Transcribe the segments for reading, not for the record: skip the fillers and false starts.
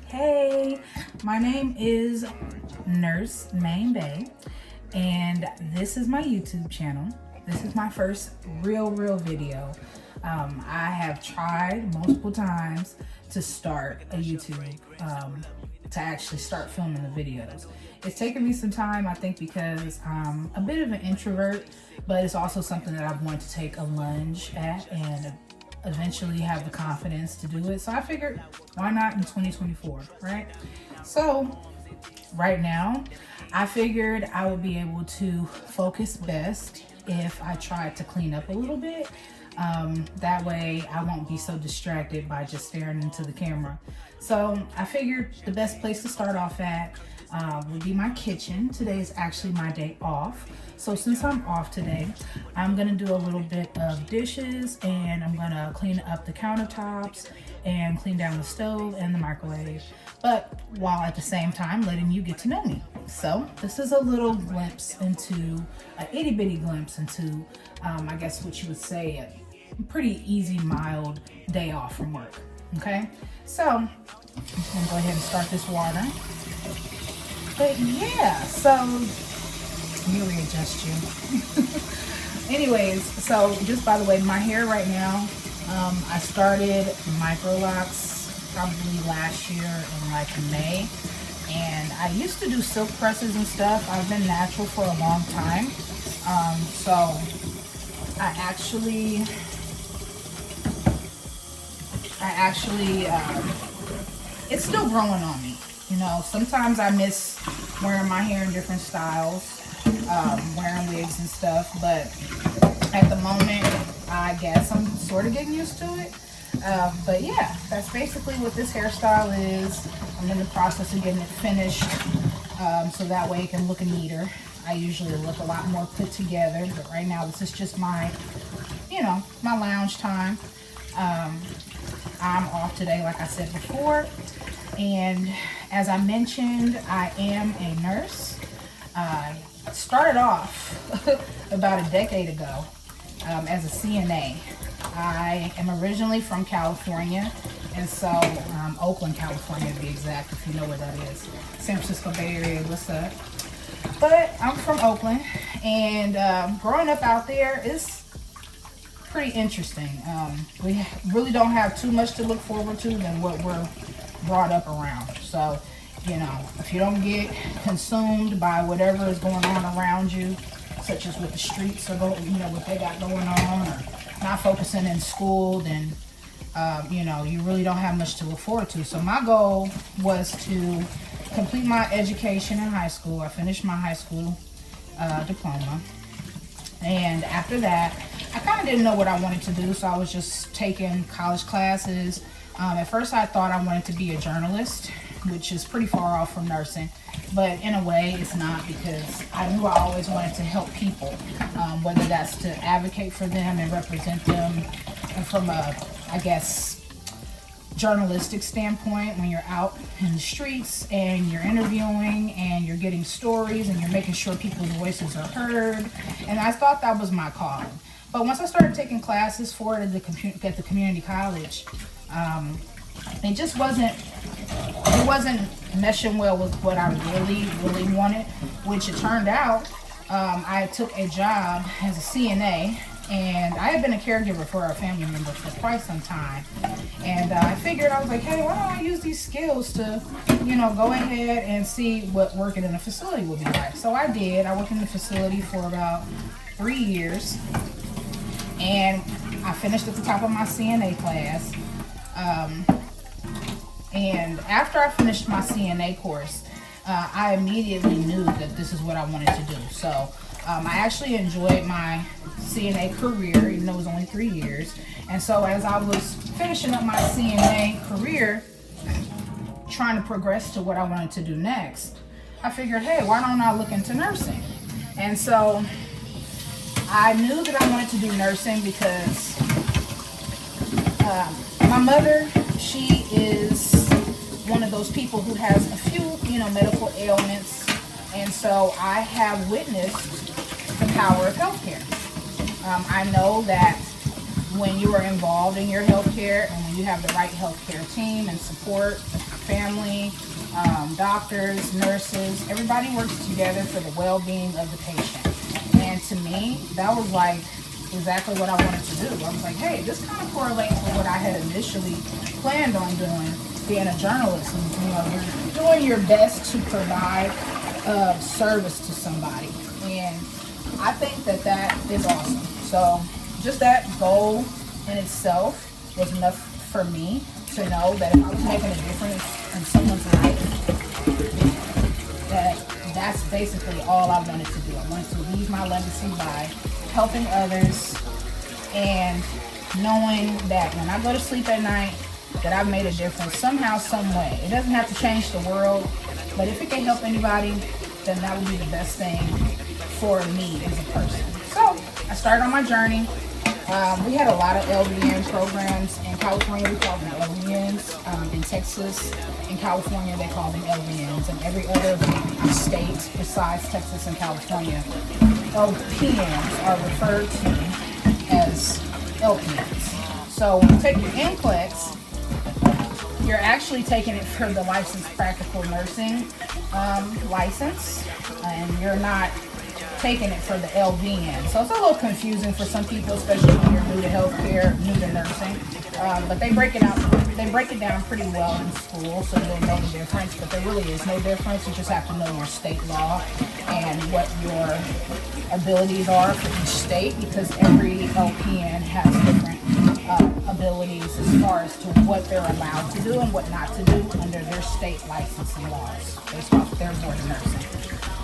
Hey, my name is Nurse Main Bay, and this is my YouTube channel. This is my first real video. I have tried multiple times to start a YouTube, to actually start filming the videos. It's taken me some time, I think, because I'm a bit of an introvert, but it's also something that I've wanted to take a lunge at and eventually have the confidence to do it. So I figured, why not in 2024, right? So right now, I figured I would be able to focus best if I tried to clean up a little bit. That way I won't be so distracted by just staring into the camera. So I figured the best place to start off at would be my kitchen. Today is actually my day off. So since I'm off today, I'm gonna do a little bit of dishes, and I'm gonna clean up the countertops and clean down the stove and the microwave, but while at the same time letting you get to know me. So this is a little glimpse into, a itty bitty glimpse into, I guess what you would say, a pretty easy, mild day off from work, okay? So I'm gonna go ahead and start this water. But yeah, so let me readjust you. Anyways, so just by the way, my hair right now, I started micro locks probably last year in like May, and I used to do silk presses and stuff. I've been natural for a long time, so I actually it's still growing on me. You know, sometimes I miss wearing my hair in different styles, wearing wigs and stuff, but at the moment, I guess I'm sort of getting used to it. But yeah, that's basically what this hairstyle is. I'm in the process of getting it finished, so that way it can look neater. I usually look a lot more put together, but right now this is just my, you know, my lounge time. I'm off today, like I said before, and as I mentioned, I am a nurse. I started off about a decade ago as a CNA. I am originally from California, and so Oakland, California to be exact, if you know where that is. San Francisco Bay Area, what's up? But I'm from Oakland, and growing up out there is pretty interesting. We really don't have too much to look forward to than what we're brought up around. So, you know, if you don't get consumed by whatever is going on around you, such as what the streets are going, you know, what they got going on, or not focusing in school, then you know, you really don't have much to look forward to. So my goal was to complete my education in high school. I finished my high school diploma, and after that I kind of didn't know what I wanted to do, so I was just taking college classes. At first I thought I wanted to be a journalist, which is pretty far off from nursing, but in a way it's not, because I knew I always wanted to help people, whether that's to advocate for them and represent them, and from a, I guess, journalistic standpoint, when you're out in the streets and you're interviewing and you're getting stories and you're making sure people's voices are heard, and I thought that was my calling. But once I started taking classes for it at the community college, it just wasn't meshing well with what I really wanted, which it turned out. I took a job as a CNA, and I had been a caregiver for a family member for quite some time, and I figured, I was like, hey, why don't I use these skills to, you know, go ahead and see what working in a facility would be like. So I did. I worked in the facility for about 3 years, and I finished at the top of my CNA class. And after I finished my CNA course, I immediately knew that this is what I wanted to do. So I actually enjoyed my CNA career, even though it was only 3 years. And so as I was finishing up my CNA career, trying to progress to what I wanted to do next, I figured, hey, why don't I look into nursing? And so I knew that I wanted to do nursing because my mother, she is one of those people who has a few, you know, medical ailments, and so I have witnessed the power of healthcare. I know that when you are involved in your healthcare and when you have the right healthcare team and support, family, doctors, nurses, everybody works together for the well-being of the patient. And to me, that was like exactly what I wanted to do. I was like, hey, this kind of correlates with what I had initially planned on doing, being a journalist. And, you know, you're doing your best to provide service to somebody. And I think that that is awesome. So just that goal in itself was enough for me to know that if I was making a difference in someone's life, that's basically all I wanted to do. I wanted to leave my legacy by helping others and knowing that when I go to sleep at night, that I've made a difference somehow, some way. It doesn't have to change the world, but if it can help anybody, then that would be the best thing for me as a person. So I started on my journey. We had a lot of LPN programs. In California, we call them LPNs. In Texas, in California, they call them LPNs. And every other state besides Texas and California, LPNs are referred to as LPNs. So when you take your NCLEX, you're actually taking it for the licensed practical nursing license, and you're not taking it for the LVN. So it's a little confusing for some people, especially when you're new to healthcare, new to nursing. But they break it down pretty well in school, so you'll know the difference. But there really is no difference. You just have to know your state law and what your abilities are for each state, because every LPN has different abilities as far as to what they're allowed to do and what not to do under their state licensing laws based off their board of nursing.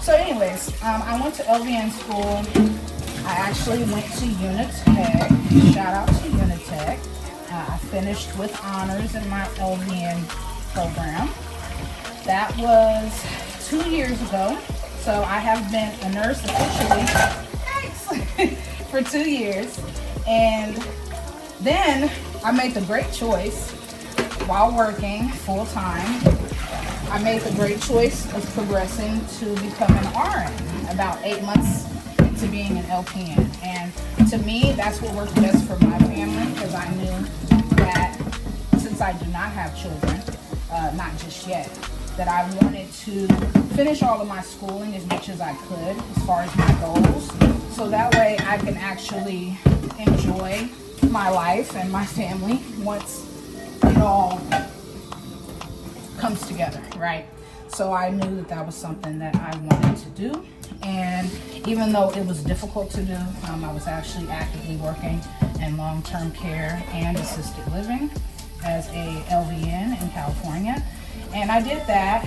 So anyways, I went to LVN school. I actually went to Unitech. Shout out to Unitech. I finished with honors in my LVN program. That was 2 years ago. So I have been a nurse officially for 2 years. And then I made the great choice while working full time. I made the great choice of progressing to become an RN about 8 months into being an LPN. And to me, that's what worked best for my family, because I knew that since I do not have children, not just yet, that I wanted to finish all of my schooling as much as I could as far as my goals. So that way I can actually enjoy my life and my family once it all comes together, right? So I knew that that was something that I wanted to do. And even though it was difficult to do, I was actually actively working in long-term care and assisted living as a LVN in California. And I did that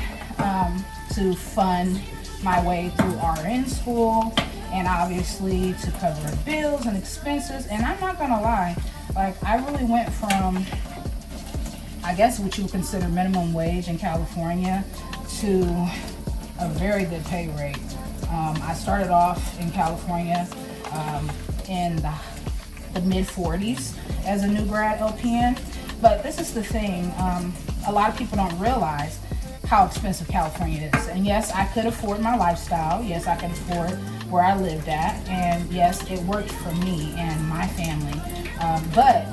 to fund my way through RN school, and obviously to cover bills and expenses. And I'm not gonna lie, like, I really went from, I guess what you would consider minimum wage in California, to a very good pay rate. I started off in California in the mid-40s as a new grad LPN. But this is the thing, a lot of people don't realize how expensive California is. And yes, I could afford my lifestyle. Yes, I could afford where I lived at. And yes, it worked for me and my family. But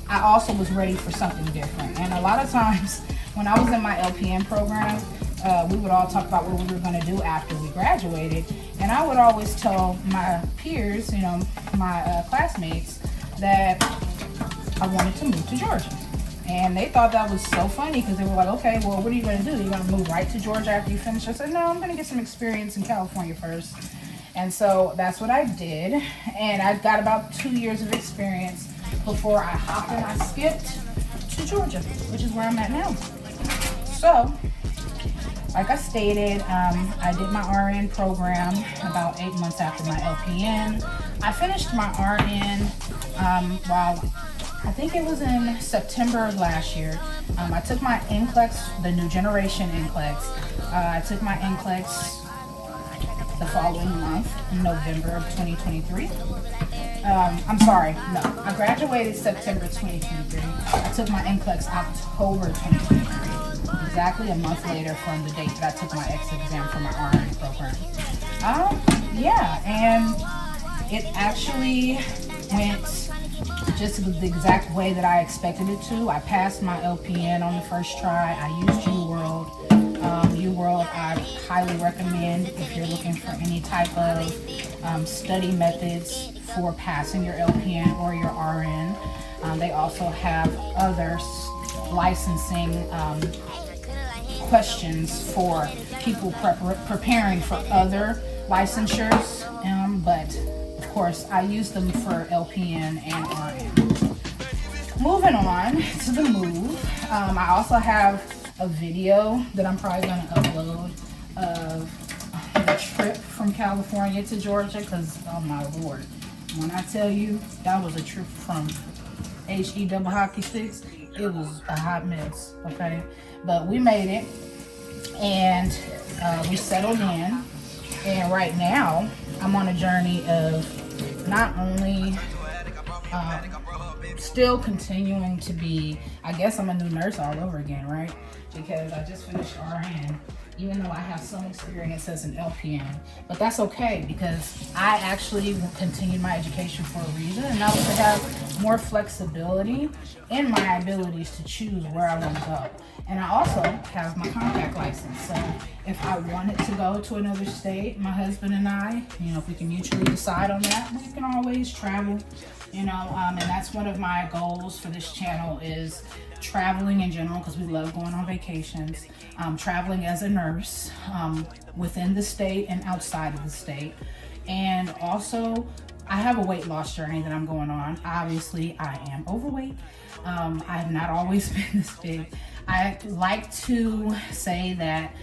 I also was ready for something different. And a lot of times when I was in my LPN program, we would all talk about what we were going to do after we graduated. And I would always tell my peers, you know, my classmates, that I wanted to move to Georgia. And they thought that was so funny, because they were like, okay, well, what are you going to do? You're going to move right to Georgia after you finish? I said, no, I'm going to get some experience in California first. And so that's what I did. And I got about 2 years of experience before I hopped and I skipped to Georgia, which is where I'm at now. So, like I stated, I did my RN program about 8 months after my LPN. I finished my RN while I think it was in September of last year. I took my NCLEX, the new generation NCLEX. I took my NCLEX the following month, in November of 2023. I'm sorry, no. I graduated September 2023. I took my NCLEX October 2023. Exactly a month later from the date that I took my exit exam for my RN program. Yeah, and it actually went just the exact way that I expected it to. I passed my LPN on the first try. I used GURL. GURL I highly recommend if you're looking for any type of study methods for passing your LPN or your RN. They also have other licensing questions for people preparing for other licensures, but of course I use them for LPN and RN. Moving on to the move, I also have a video that I'm probably going to upload of the trip from California to Georgia, because oh my lord, when I tell you that was a trip from HE double hockey sticks, it was a hot mess, okay? But we made it, and we settled in, and right now I'm on a journey of not only still continuing to be, I guess I'm a new nurse all over again, right? Because I just finished RN, even though I have some experience as an LPN. But that's okay, because I actually continued my education for a reason, and that was to have more flexibility in my abilities to choose where I want to go. And I also have my compact license. So if I wanted to go to another state, my husband and I, if we can mutually decide on that, we can always travel, and that's one of my goals for this channel is traveling in general, because we love going on vacations, traveling as a nurse within the state and outside of the state. And also, I have a weight loss journey that I'm going on. Obviously, I am overweight. I have not always been this big. I like to say that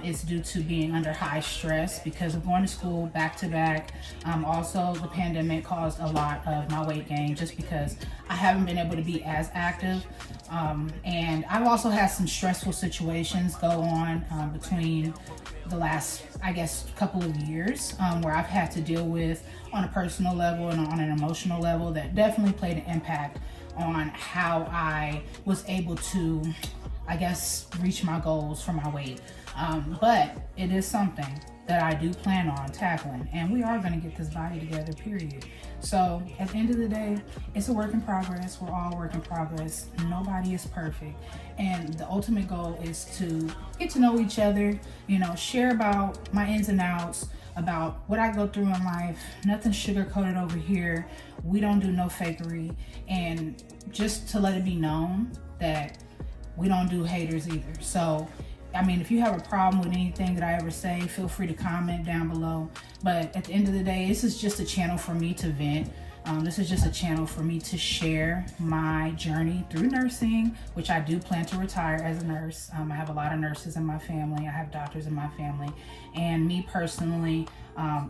it's due to being under high stress because of going to school back to back. Also, the pandemic caused a lot of my weight gain just because I haven't been able to be as active. And I've also had some stressful situations go on between the last, I guess, couple of years where I've had to deal with on a personal level and on an emotional level that definitely played an impact on how I was able to, I guess, reach my goals for my weight. But it is something that I do plan on tackling, and we are going to get this body together, period. So at the end of the day, it's a work in progress. We're all work in progress. Nobody is perfect. And the ultimate goal is to get to know each other, share about my ins and outs, about what I go through in life. Nothing sugar coated over here. We don't do no fakery. And just to let it be known that we don't do haters either. So if you have a problem with anything that I ever say, feel free to comment down below. But at the end of the day, this is just a channel for me to vent. This is just a channel for me to share my journey through nursing, which I do plan to retire as a nurse. I have a lot of nurses in my family. I have doctors in my family. And me personally,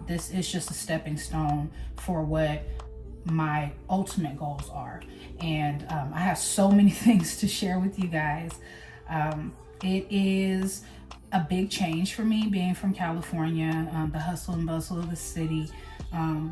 this is just a stepping stone for what my ultimate goals are. And I have so many things to share with you guys. It is a big change for me being from California, the hustle and bustle of the city,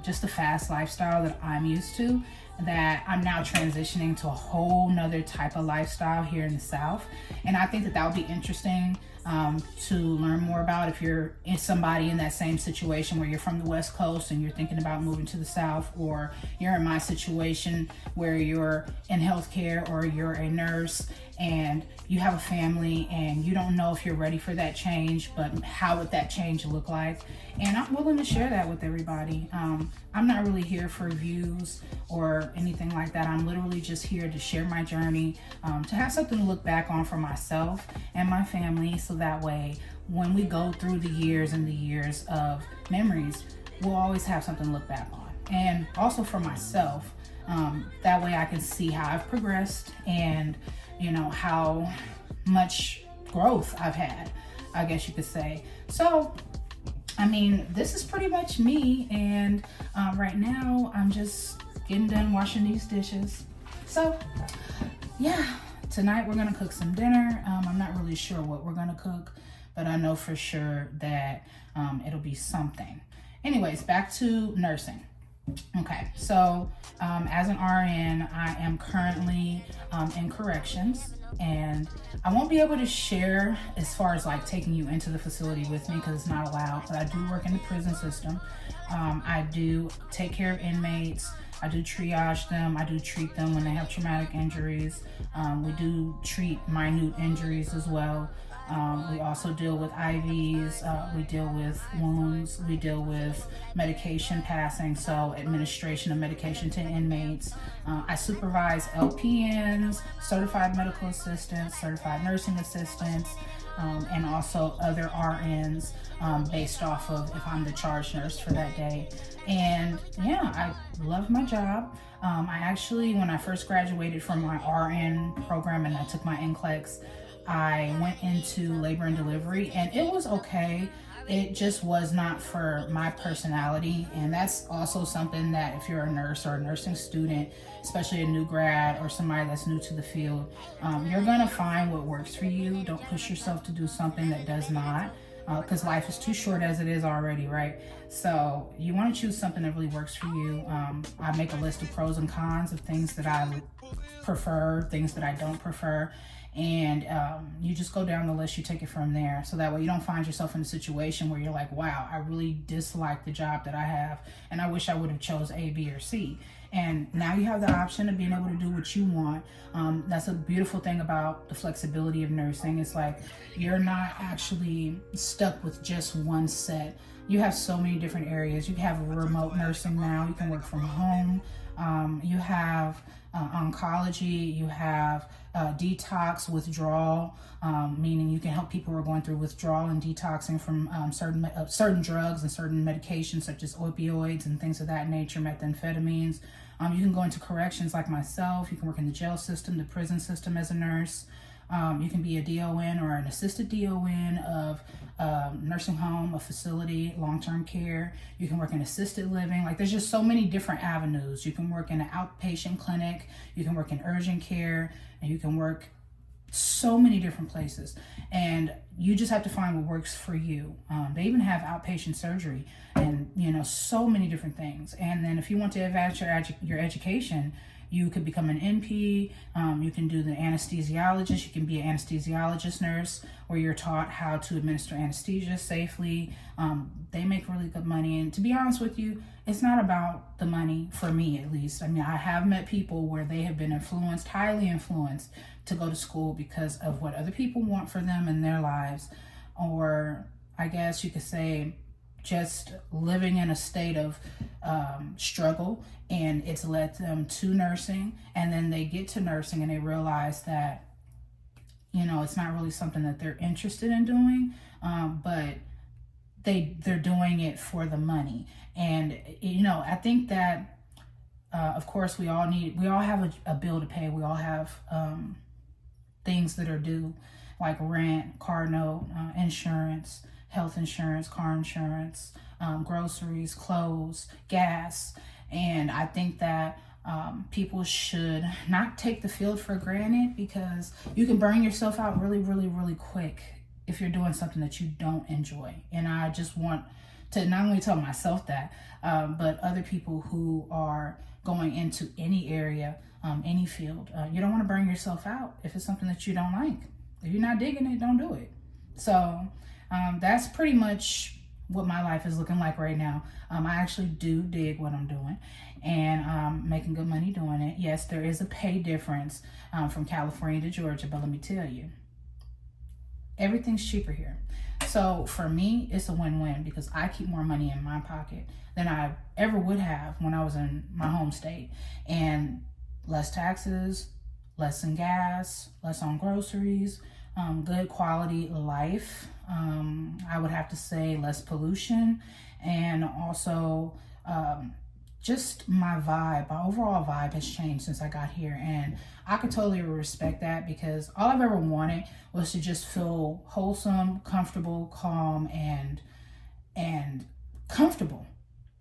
just the fast lifestyle that I'm used to, that I'm now transitioning to a whole nother type of lifestyle here in the South. And I think that would be interesting to learn more about if you're somebody in that same situation where you're from the West Coast and you're thinking about moving to the South, or you're in my situation where you're in healthcare or you're a nurse and you have a family and you don't know if you're ready for that change, but how would that change look like? And I'm willing to share that with everybody. I'm not really here for views or anything like that. I'm literally just here to share my journey, to have something to look back on for myself and my family, so that way when we go through the years and the years of memories, we'll always have something to look back on. And also for myself, that way I can see how I've progressed and how much growth I've had, I guess you could say. So this is pretty much me, and right now I'm just getting done washing these dishes. So yeah, tonight we're gonna cook some dinner. I'm not really sure what we're gonna cook, but I know for sure that it'll be something. Anyways, back to nursing. Okay, so as an RN, I am currently in corrections, and I won't be able to share as far as like taking you into the facility with me because it's not allowed, but I do work in the prison system. I do take care of inmates. I do triage them. I do treat them when they have traumatic injuries. We do treat minute injuries as well. We also deal with IVs, we deal with wounds, we deal with medication passing, so administration of medication to inmates. I supervise LPNs, certified medical assistants, certified nursing assistants, and also other RNs based off of if I'm the charge nurse for that day. And yeah, I love my job. I actually, when I first graduated from my RN program and I took my NCLEX, I went into labor and delivery, and it was okay. It just was not for my personality. And that's also something that if you're a nurse or a nursing student, especially a new grad or somebody that's new to the field, you're gonna find what works for you. Don't push yourself to do something that does not, because life is too short as it is already, right? So you want to choose something that really works for you. I make a list of pros and cons of things that I prefer, things that I don't prefer, and you just go down the list, you take it from there, so that way you don't find yourself in a situation where you're like, wow, I really dislike the job that I have and I wish I would have chose A, B, or C. And now you have the option of being able to do what you want. That's a beautiful thing about the flexibility of nursing. It's like you're not actually stuck with just one set. You have so many different areas. You have remote nursing now. You can work from home. You have oncology. You have detox, withdrawal, meaning you can help people who are going through withdrawal and detoxing from certain drugs and certain medications such as opioids and things of that nature, methamphetamines. You can go into corrections like myself. You can work in the jail system, the prison system as a nurse. You can be a DON or an assisted DON of nursing home, a facility, long-term care. You can work in assisted living. Like there's just so many different avenues. You can work in an outpatient clinic. You can work in urgent care, and you can work so many different places. And you just have to find what works for you. They even have outpatient surgery and, so many different things. And then if you want to advance your education, you could become an NP, you can do the anesthesiologist, you can be an anesthesiologist nurse where you're taught how to administer anesthesia safely. They make really good money. And to be honest with you, it's not about the money, for me at least. I mean, I have met people where they have been influenced, highly influenced, to go to school because of what other people want for them in their lives. Or I guess you could say just living in a state of struggle, and it's led them to nursing, and then they get to nursing and they realize that it's not really something that they're interested in doing, but they're doing it for the money. And I think that of course we all have a bill to pay. We all have things that are due, like rent, car note, insurance, health insurance, car insurance, groceries, clothes, gas. And I think that people should not take the field for granted, because you can burn yourself out really, really, really quick if you're doing something that you don't enjoy. And I just want to not only tell myself that, but other people who are going into any area, any field, you don't want to burn yourself out if it's something that you don't like. If you're not digging it, don't do it. So that's pretty much what my life is looking like right now. I actually do dig what I'm doing, and I'm making good money doing it. Yes, there is a pay difference from California to Georgia, but let me tell you, everything's cheaper here. So for me, it's a win-win, because I keep more money in my pocket than I ever would have when I was in my home state. And less taxes, less in gas, less on groceries, good quality life. I would have to say less pollution, and also just my vibe, my overall vibe has changed since I got here. And I could totally respect that, because all I've ever wanted was to just feel wholesome, comfortable, calm, and comfortable.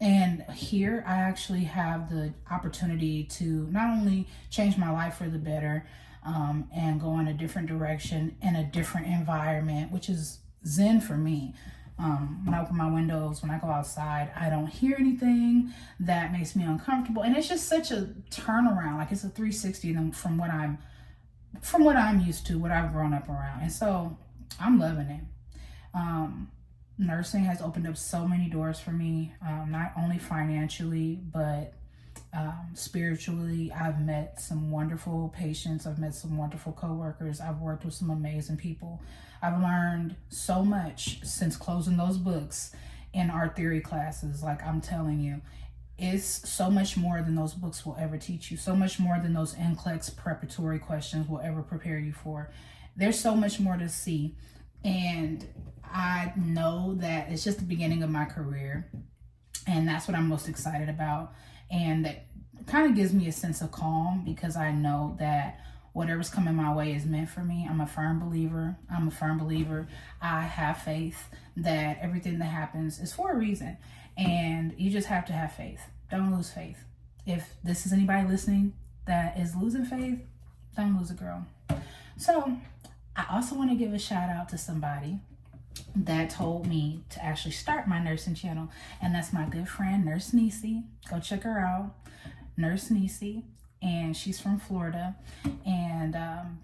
And here I actually have the opportunity to not only change my life for the better, and go in a different direction in a different environment, which is zen for me. When I open my windows, when I go outside, I don't hear anything that makes me uncomfortable. And it's just such a turnaround. Like, it's a 360 from what I'm used to, what I've grown up around. And so I'm loving it. Nursing has opened up so many doors for me, not only financially, but Spiritually, I've met some wonderful patients. I've met some wonderful coworkers. I've worked with some amazing people. I've learned so much since closing those books in our theory classes. Like, I'm telling you, it's so much more than those books will ever teach you. So much more than those NCLEX preparatory questions will ever prepare you for. There's so much more to see. And I know that it's just the beginning of my career. And that's what I'm most excited about. And that kind of gives me a sense of calm, because I know that whatever's coming my way is meant for me. I'm a firm believer. I have faith that everything that happens is for a reason. And you just have to have faith. Don't lose faith. If this is anybody listening that is losing faith, don't lose it, girl. So I also want to give a shout out to somebody that told me to actually start my nursing channel, and that's my good friend Nurse Nisi. Go check her out, Nurse Nisi, and she's from Florida. And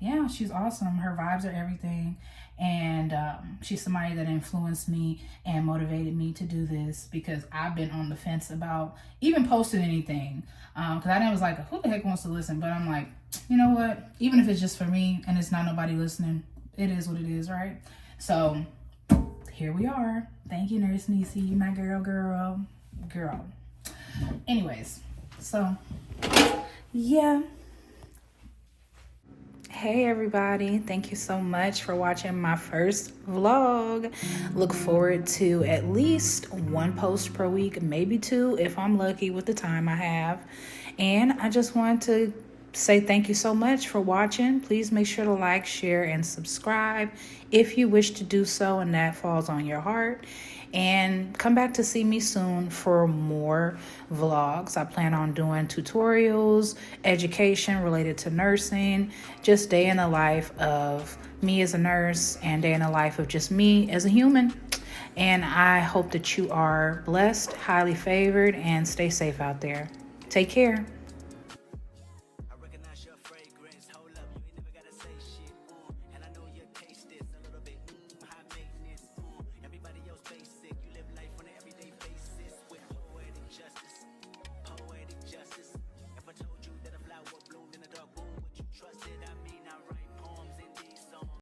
yeah, she's awesome. Her vibes are everything, and she's somebody that influenced me and motivated me to do this, because I've been on the fence about even posting anything, because I was like, who the heck wants to listen? But I'm like, you know what, even if it's just for me and it's not nobody listening, it is what it is, right? So here we are. Thank you, Nurse Nisi. You my girl. Anyways, so yeah. Hey everybody, thank you so much for watching my first vlog. Look forward to at least one post per week, maybe two if I'm lucky with the time I have. And I just want to say thank you so much for watching. Please make sure to like, share, and subscribe if you wish to do so and that falls on your heart. And come back to see me soon for more vlogs. I plan on doing tutorials, education related to nursing, just day in the life of me as a nurse and day in the life of just me as a human. And I hope that you are blessed, highly favored, and stay safe out there. Take care.